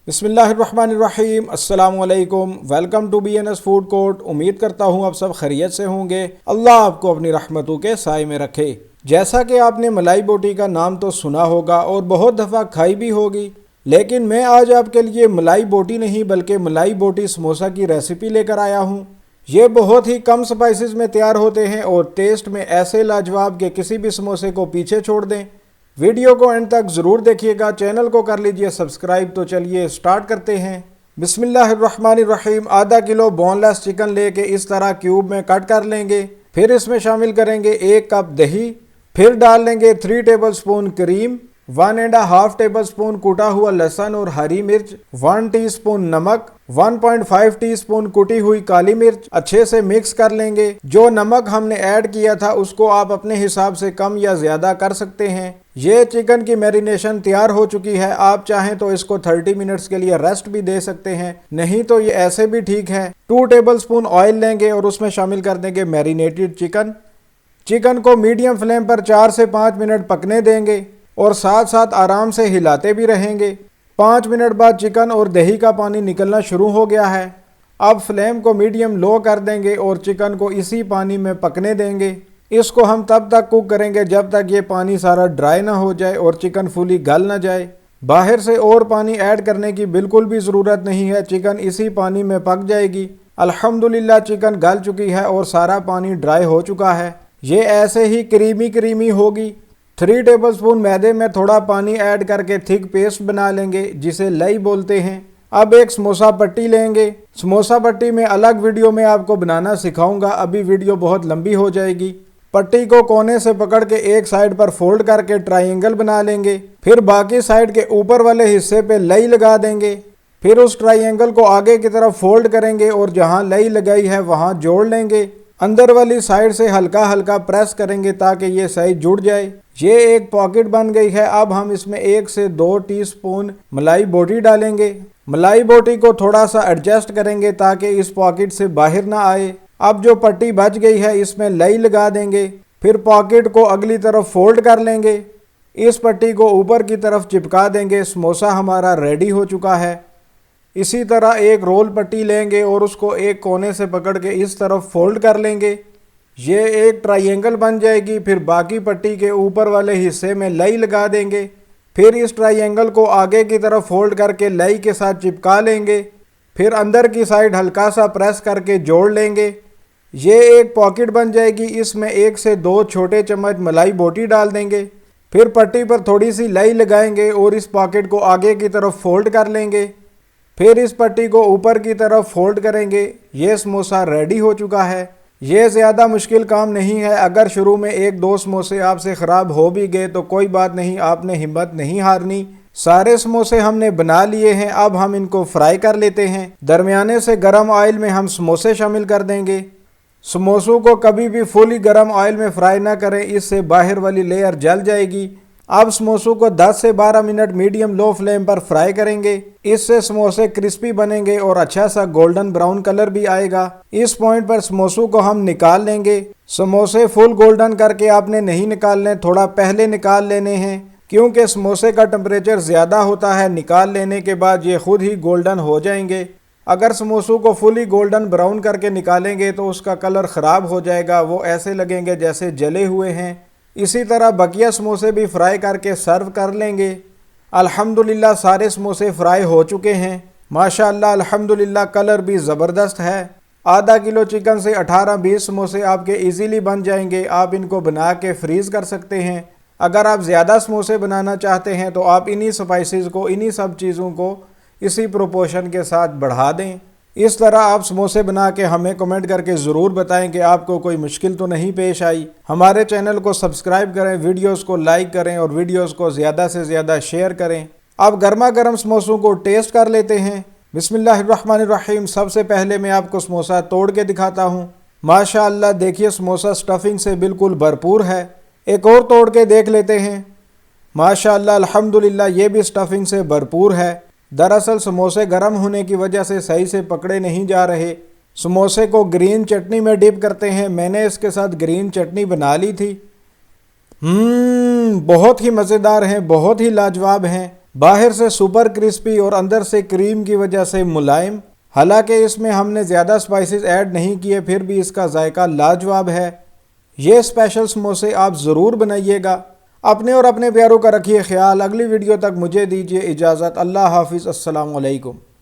बिस्मिल्लाहिर्रहमानिर्रहीम अस्सलाम वालेकुम। Welcome to BNS food court. उम्मीद करता हूँ आप सब खैरियत से होंगे। अल्लाह आपको अपनी रहमतों के साए में रखे। जैसा कि आपने मलाई बोटी का नाम तो सुना होगा और बहुत दफ़ा खाई भी होगी, लेकिन मैं आज आपके लिए मलाई बोटी नहीं बल्कि मलाई बोटी समोसा की रेसिपी लेकर आया हूँ। ये बहुत ही कम स्पाइसेस में तैयार होते हैं और टेस्ट में ऐसे लाजवाब के किसी भी समोसे को पीछे छोड़ दें। वीडियो को एंड तक ज़रूर देखिएगा, चैनल को कर लीजिए सब्सक्राइब। तो चलिए स्टार्ट करते हैं। बिस्मिल्लाहिर्रहमानिर्रहीम। आधा किलो बोनलेस चिकन लेके इस तरह क्यूब में कट कर लेंगे। फिर इसमें शामिल करेंगे 1 कप दही, फिर डाल लेंगे 3 टेबलस्पून क्रीम, 1.5 टेबलस्पून कूटा हुआ लहसुन और हरी मिर्च, 1 टीस्पून नमक, 1.5 टीस्पून कुटी हुई काली मिर्च। अच्छे से मिक्स कर लेंगे। जो नमक हमने ऐड किया था उसको आप अपने हिसाब से कम या ज़्यादा कर सकते हैं। ये चिकन की मैरिनेशन तैयार हो चुकी है। आप चाहें तो इसको 30 मिनट्स के लिए रेस्ट भी दे सकते हैं, नहीं तो ये ऐसे भी ठीक है। 2 टेबलस्पून ऑयल लेंगे और उसमें शामिल कर देंगे मैरिनेटेड चिकन। चिकन को मीडियम फ्लेम पर 4 से 5 मिनट पकने देंगे और साथ साथ आराम से हिलाते भी रहेंगे। 5 मिनट बाद चिकन और दही का पानी निकलना शुरू हो गया है। अब फ्लेम को मीडियम लो कर देंगे और चिकन को इसी पानी में पकने देंगे। इसको हम तब तक कुक करेंगे जब तक ये पानी सारा ड्राई ना हो जाए और चिकन फुली गल ना जाए। बाहर से और पानी ऐड करने की बिल्कुल भी ज़रूरत नहीं है, चिकन इसी पानी में पक जाएगी। अल्हम्दुलिल्लाह चिकन गल चुकी है और सारा पानी ड्राई हो चुका है। ये ऐसे ही क्रीमी होगी। 3 टेबलस्पून मैदे में थोड़ा पानी ऐड करके थिक पेस्ट बना लेंगे, जिसे लई बोलते हैं। अब एक समोसा पट्टी लेंगे। समोसा पट्टी में अलग वीडियो में आपको बनाना सिखाऊंगा, अभी वीडियो बहुत लंबी हो जाएगी। पट्टी को कोने से पकड़ के एक साइड पर फोल्ड करके ट्रायंगल बना लेंगे। फिर बाकी साइड के ऊपर वाले हिस्से पे लई लगा देंगे। फिर उस ट्रायंगल को आगे की तरफ फोल्ड करेंगे और जहां लई लगाई है वहां जोड़ लेंगे। अंदर वाली साइड से हल्का हल्का प्रेस करेंगे ताकि ये सही जुड़ जाए। ये एक पॉकेट बन गई है। अब हम इसमें 1 से 2 टीस्पून मलाई बोटी डालेंगे। मलाई बोटी को थोड़ा सा एडजस्ट करेंगे ताकि इस पॉकेट से बाहर ना आए। अब जो पट्टी बच गई है इसमें लई लगा देंगे। फिर पॉकेट को अगली तरफ फोल्ड कर लेंगे। इस पट्टी को ऊपर की तरफ चिपका देंगे। समोसा हमारा रेडी हो चुका है। इसी तरह एक रोल पट्टी लेंगे और उसको एक कोने से पकड़ के इस तरफ फोल्ड कर लेंगे। ये एक ट्रायंगल बन जाएगी। फिर बाकी पट्टी के ऊपर वाले हिस्से में लई लगा देंगे। फिर इस ट्रायंगल को आगे की तरफ फोल्ड करके लई के साथ चिपका लेंगे। फिर अंदर की साइड हल्का सा प्रेस करके जोड़ लेंगे। ये एक पॉकेट बन जाएगी। इसमें 1 से 2 छोटे चम्मच मलाई बोटी डाल देंगे। फिर पट्टी पर थोड़ी सी लई लगाएंगे और इस पॉकेट को आगे की तरफ फोल्ड कर लेंगे। फिर इस पट्टी को ऊपर की तरफ फोल्ड करेंगे। ये समोसा रेडी हो चुका है। ये ज़्यादा मुश्किल काम नहीं है। अगर शुरू में 1-2 समोसे आपसे ख़राब हो भी गए तो कोई बात नहीं, आपने हिम्मत नहीं हारनी। सारे समोसे हमने बना लिए हैं। अब हम इनको फ्राई कर लेते हैं। दरमियाने से गर्म ऑयल में हम समोसे शामिल कर देंगे। समोसों को कभी भी फुली गर्म ऑयल में फ्राई ना करें, इससे बाहर वाली लेयर जल जाएगी। अब समोसों को 10 से 12 मिनट मीडियम लो फ्लेम पर फ्राई करेंगे। इससे समोसे क्रिस्पी बनेंगे और अच्छा सा गोल्डन ब्राउन कलर भी आएगा। इस पॉइंट पर समोसों को हम निकाल लेंगे। समोसे फुल गोल्डन करके आपने नहीं निकालने, थोड़ा पहले निकाल लेने हैं, क्योंकि समोसे का टेम्परेचर ज़्यादा होता है। निकाल लेने के बाद ये खुद ही गोल्डन हो जाएंगे। अगर समोसों को फुली गोल्डन ब्राउन करके निकालेंगे तो उसका कलर ख़राब हो जाएगा, वो ऐसे लगेंगे जैसे जले हुए हैं। इसी तरह बकिया समोसे भी फ्राई करके सर्व कर लेंगे। अल्हम्दुलिल्लाह सारे समोसे फ्राई हो चुके हैं। माशाअल्लाह अल्हम्दुलिल्लाह कलर भी ज़बरदस्त है। आधा किलो चिकन से 18-20 समोसे आपके इजीली बन जाएंगे। आप इनको बना के फ्रीज़ कर सकते हैं। अगर आप ज़्यादा समोसे बनाना चाहते हैं तो आप इन्हीं स्पाइसेस को, इन्हीं सब चीज़ों को इसी प्रोपोर्शन के साथ बढ़ा दें। इस तरह आप समोसे बना के हमें कमेंट करके ज़रूर बताएं कि आपको कोई मुश्किल तो नहीं पेश आई। हमारे चैनल को सब्सक्राइब करें, वीडियोस को लाइक करें और वीडियोस को ज़्यादा से ज़्यादा शेयर करें। अब गर्मा गर्म समोसों को टेस्ट कर लेते हैं। बिस्मिल्लाहिर्रहमानिर्रहीम। सबसे पहले मैं आपको समोसा तोड़ के दिखाता हूँ। माशाअल्लाह देखिए समोसा स्टफिंग से बिल्कुल भरपूर है। एक और तोड़ के देख लेते हैं। माशाअल्लाह अल्हम्दुलिल्लाह ये भी स्टफिंग से भरपूर है। दरअसल समोसे गर्म होने की वजह से सही से पकड़े नहीं जा रहे। समोसे को ग्रीन चटनी में डिप करते हैं। मैंने इसके साथ ग्रीन चटनी बना ली थी। बहुत ही मज़ेदार हैं, बहुत ही लाजवाब हैं। बाहर से सुपर क्रिस्पी और अंदर से क्रीम की वजह से मुलायम। हालांकि इसमें हमने ज़्यादा स्पाइसेस ऐड नहीं किए, फिर भी इसका जायका लाजवाब है। ये स्पेशल समोसे आप ज़रूर बनाइएगा। अपने और अपने प्यारों का रखिए ख्याल। अगली वीडियो तक मुझे दीजिए इजाज़त। अल्लाह हाफिज़। अस्सलाम वालेकुम।